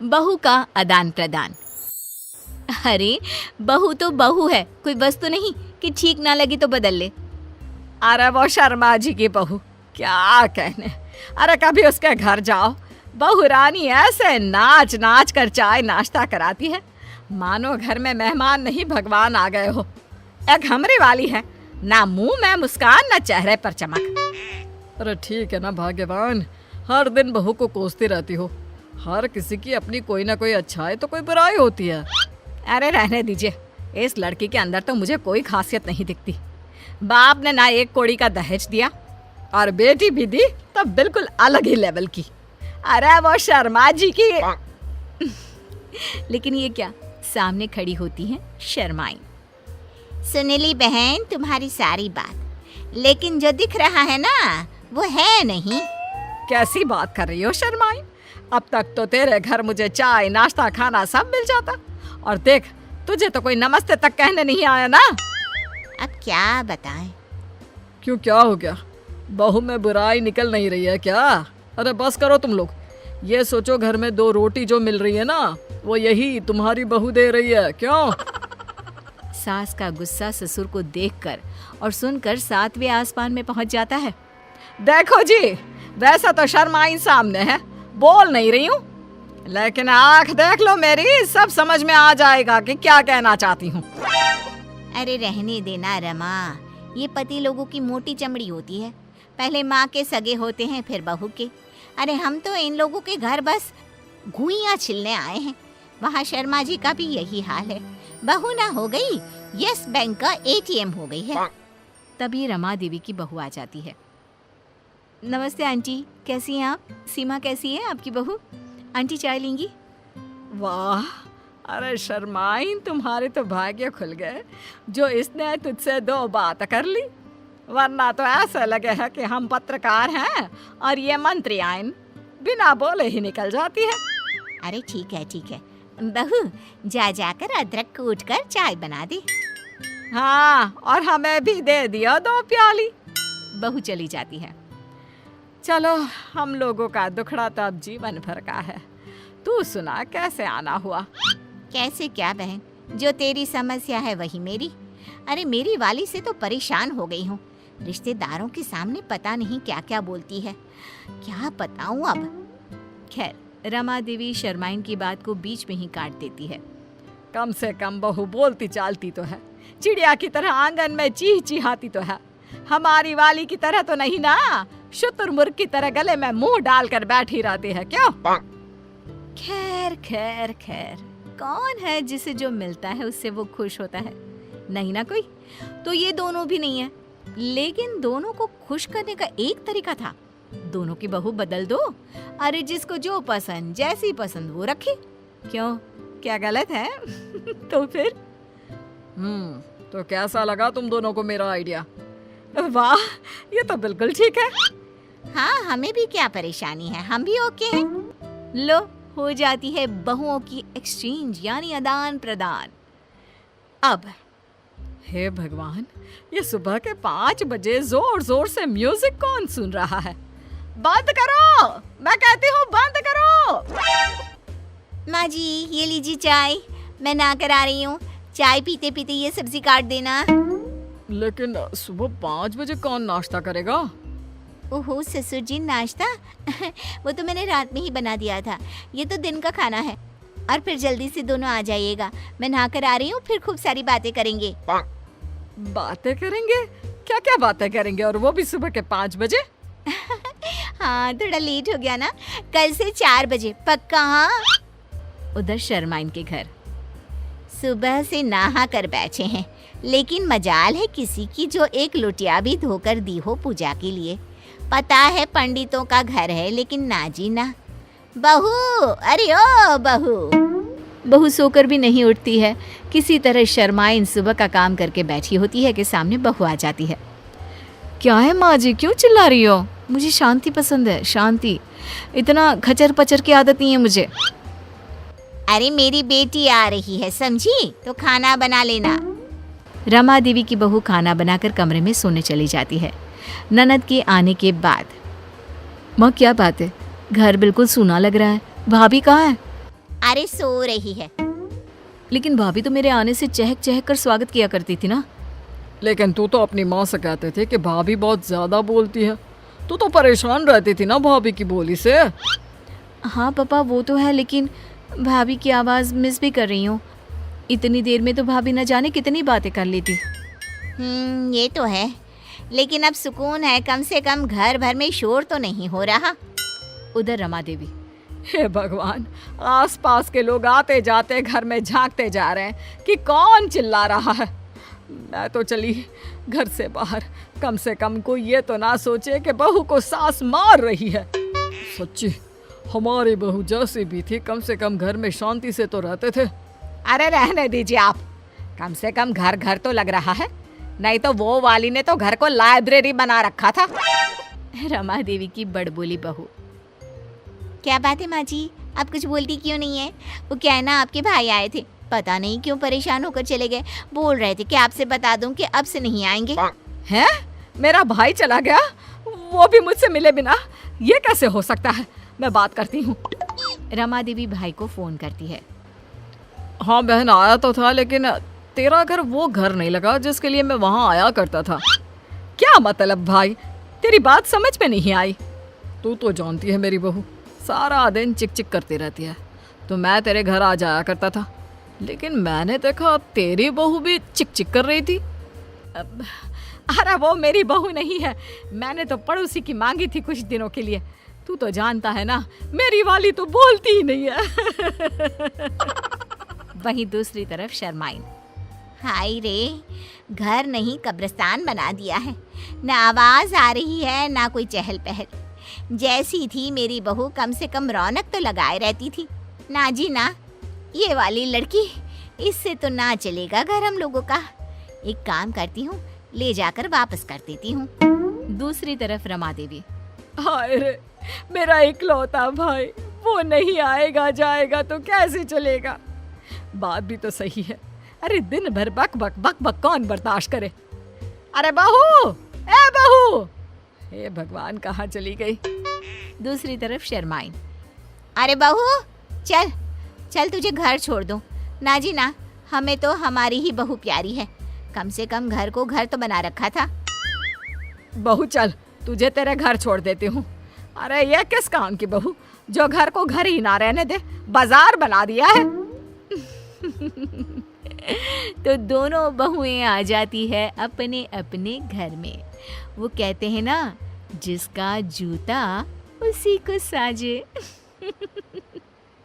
बहू का आदान प्रदान। अरे बहू तो बहू है, कोई वस्तु नहीं कि ठीक ना लगी तो बदल ले। अरे वो शर्मा जी की बहू, क्या कहने। अरे कभी उसके घर जाओ, बहू रानी ऐसे नाच नाच कर चाय नाश्ता कराती है, मानो घर में मेहमान नहीं भगवान आ गए हो। एक हमरी वाली है, ना मुंह में मुस्कान ना चेहरे पर चमक। अरे ठीक है ना भाग्यवान, हर दिन बहू को कोसती रहती हो। हर किसी की अपनी कोई ना कोई अच्छाई तो कोई बुराई होती है। अरे रहने दीजिए, इस लड़की के अंदर तो मुझे कोई खासियत नहीं दिखती। बाप ने ना एक कौड़ी का दहेज दिया और बेटी भी दी तो बिल्कुल अलग ही लेवल की। अरे वो शर्मा जी की। लेकिन ये क्या, सामने खड़ी होती हैं शर्माई। सुन ली बहन तुम्हारी सारी बात, लेकिन जो दिख रहा है ना वो है नहीं। कैसी बात कर रही हो शर्माई? अब तक तो तेरे घर मुझे चाय नाश्ता खाना सब मिल जाता, और देख तुझे तो कोई नमस्ते तक कहने नहीं आया ना। अब क्या बताएं? क्यों, क्या हो गया? बहू में बुराई निकल नहीं रही है क्या? अरे बस करो तुम लोग, ये सोचो घर में 2 रोटी जो मिल रही है ना, वो यही तुम्हारी बहू दे रही है। क्यों? सास का गुस्सा ससुर को देखकर और सुनकर 7वें आसमान में पहुंच जाता है। देखो जी, वैसा तो शर्माई सामने है, बोल नहीं रही हूँ, लेकिन आंख देख लो मेरी, सब समझ में आ जाएगा कि क्या कहना चाहती हूँ। अरे रहने देना रमा, ये पति लोगों की मोटी चमड़ी होती है। पहले माँ के सगे होते हैं, फिर बहू के। अरे हम तो इन लोगों के घर बस घुइयां छिलने आए हैं। वहाँ शर्मा जी का भी यही हाल है, बहू ना हो गई यस बैंक का ATM हो गई है। तभी रमा देवी की बहू आ जाती है। नमस्ते आंटी, कैसी हैं आप? सीमा कैसी है आपकी बहू? आंटी चाय लेंगी? वाह, अरे शर्माई तुम्हारे तो भाग्य खुल गए जो इसने तुझसे 2 बात कर ली, वरना तो ऐसा लगे है कि हम पत्रकार हैं और ये मंत्री आइन, बिना बोले ही निकल जाती है। अरे ठीक है बहू, जा जाकर अदरक कूट कर चाय बना दे। हाँ, और हमें भी दे दिया 2 प्याली। बहू चली जाती है। चलो, हम लोगों का दुखड़ा तो अब जीवन भर का है। तू सुना, कैसे आना हुआ? कैसे क्या बहन, जो तेरी समस्या है वही मेरी। अरे मेरी वाली से तो परेशान हो गई हूँ, रिश्तेदारों के सामने पता नहीं क्या क्या बोलती है, क्या बताऊँ अब। खैर, रमा देवी शर्माइन की बात को बीच में ही काट देती है। कम से कम बहू बोलती चालती तो है, चिड़िया की तरह आंगन में चीह चिहाती तो है। हमारी वाली की तरह तो नहीं ना, शुतुरमुर्ग की तरह गले में मुंह डालकर बैठी रहती है। क्यों? खैर खैर खैर, कौन है जिसे जो मिलता है उससे वो खुश होता है? नहीं ना कोई। तो ये दोनों भी नहीं है, लेकिन दोनों को खुश करने का एक तरीका था, दोनों की बहू बदल दो। अरे जिसको जो पसंद, जैसी पसंद वो रखे। क्यों, क्या गलत है? तो फिर तो कैसा लगा तुम दोनों को मेरा आइडिया? वाह, ये तो बिल्कुल ठीक है। हाँ, हमें भी क्या परेशानी है, हम भी ओके हैं। लो, हो जाती है बहुओं की एक्सचेंज, यानी आदान प्रदान। अब हे भगवान, ये सुबह के 5 बजे जोर जोर से म्यूजिक कौन सुन रहा है? बंद करो, मैं कहती हूँ बंद करो। माँ जी ये लीजिए चाय, मैं ना करा रही हूँ, चाय पीते पीते ये सब्जी काट देना। लेकिन सुबह 5 बजे कौन नाश्ता करेगा? ओहो ससुर जी, नाश्ता वो तो मैंने रात में ही बना दिया था, ये तो दिन का खाना है। और फिर जल्दी से दोनों आ जाइएगा, मैं नहा कर आ रही हूँ, फिर खूब सारी बातें करेंगे। बातें करेंगे? क्या क्या बातें करेंगे, और वो भी सुबह के 5 बजे? हाँ, थोड़ा लेट हो गया ना, कल से 4 बजे पक्का। हाँ। उधर शर्माइन के घर सुबह से नहा कर बैठे हैं, लेकिन मजाल है किसी की जो एक लुटिया भी धोकर दी हो पूजा के लिए। पता है पंडितों का घर है, लेकिन ना जी ना। बहू, अरे ओ बहू। बहू सोकर भी नहीं उठती है। किसी तरह शर्माइन सुबह का काम करके बैठी होती है कि सामने बहू आ जाती है। क्या है माँ जी, क्यों चिल्ला रही हो? मुझे शांति पसंद है, शांति। इतना खचर पचर की आदत नहीं है मुझे। अरे मेरी बेटी आ रही है, समझी? तो खाना बना लेना। रमा देवी की बहू खाना बनाकर कमरे में सोने चली जाती है। ननद के आने के बाद। माँ क्या बात है, घर बिल्कुल सूना लग रहा है, भाभी कहाँ है? अरे सो रही है। लेकिन भाभी तो मेरे आने से चहक चहक कर स्वागत किया करती थी ना। लेकिन तू तो अपनी माँ से कहते थे कि भाभी बहुत ज़्यादा बोलती है। तू तो परेशान रहती थी ना भाभी की बोली से। हाँ पापा वो तो है, लेकिन भाभी की आवाज़ मिस भी कर रही हूँ। इतनी देर में तो भाभी न जाने कितनी बातें कर लेती। ये तो है, लेकिन अब सुकून है, कम से कम घर भर में शोर तो नहीं हो रहा। उधर रमा देवी, हे भगवान, आसपास के लोग आते जाते घर में झांकते जा रहे हैं कि कौन चिल्ला रहा है। मैं तो चली घर से बाहर, कम से कम कोई ये तो ना सोचे कि बहू को सास मार रही है। सच्ची हमारी बहू जैसी भी थी, कम से कम घर में शांति से तो रहते थे। अरे रहने दीजिए आप, कम से कम घर घर तो लग रहा है, नहीं तो वो वाली ने तो घर को लाइब्रेरी बना रखा था। रमा देवी की बड़बोली बहू। क्या बात है माँ जी, आप कुछ बोलती क्यों नहीं है? वो क्या है ना, आपके भाई आए थे, पता नहीं क्यों परेशान होकर चले गए। बोल रहे थे कि आपसे बता दूं कि अब से नहीं आएंगे। हैं? मेरा भाई चला गया, वो भी मुझसे मिले बिना? ये कैसे हो सकता है? मैं बात करती हूँ। रमा देवी भाई को फोन करती है। हाँ बहन, आया तो था, लेकिन तेरा घर वो घर नहीं लगा जिसके लिए मैं वहाँ आया करता था। क्या मतलब भाई, तेरी बात समझ में नहीं आई। तू तो जानती है मेरी बहू सारा दिन चिक चिक करती रहती है, तो मैं तेरे घर आ जाया करता था, लेकिन मैंने देखा तेरी बहू भी चिक चिक कर रही थी। अरे वो मेरी बहू नहीं है, मैंने तो पड़ोसी की मांगी थी कुछ दिनों के लिए। तू तो जानता है ना, मेरी वाली तो बोलती ही नहीं है। वहीं दूसरी तरफ शर्माइन। हाय रे, घर नहीं कब्रिस्तान बना दिया है। ना आवाज आ रही है, ना कोई चहल पहल। जैसी थी मेरी बहू, कम से कम रौनक तो लगाए रहती थी। ना जी ना, ये वाली लड़की, इससे तो ना चलेगा घर हम लोगों का। एक काम करती हूँ, ले जाकर वापस कर देती हूँ। दूसरी तरफ रमा देवी। हाय रे, मेरा इकलौता भाई, वो नहीं आएगा जाएगा तो कैसे चलेगा? बात भी तो सही है। अरे दिन भर बक बक बक बक कौन बर्दाश्त करे? अरे बहू, ए बहू, हे भगवान, कहाँ चली गई? दूसरी तरफ शर्माइन। अरे बहू, चल चल, तुझे घर छोड़ दूँ। ना जी ना, हमें तो हमारी ही बहू प्यारी है। कम से कम घर को घर तो बना रखा था। बहू चल, तुझे तेरे घर छोड़ देती हूँ। अरे ये किस काम की बहू, जो घर को घर ही ना रहने दे, बाजार बना दिया है। तो दोनों बहुएं आ जाती है अपने अपने घर में। वो कहते हैं ना, जिसका जूता उसी को साजे।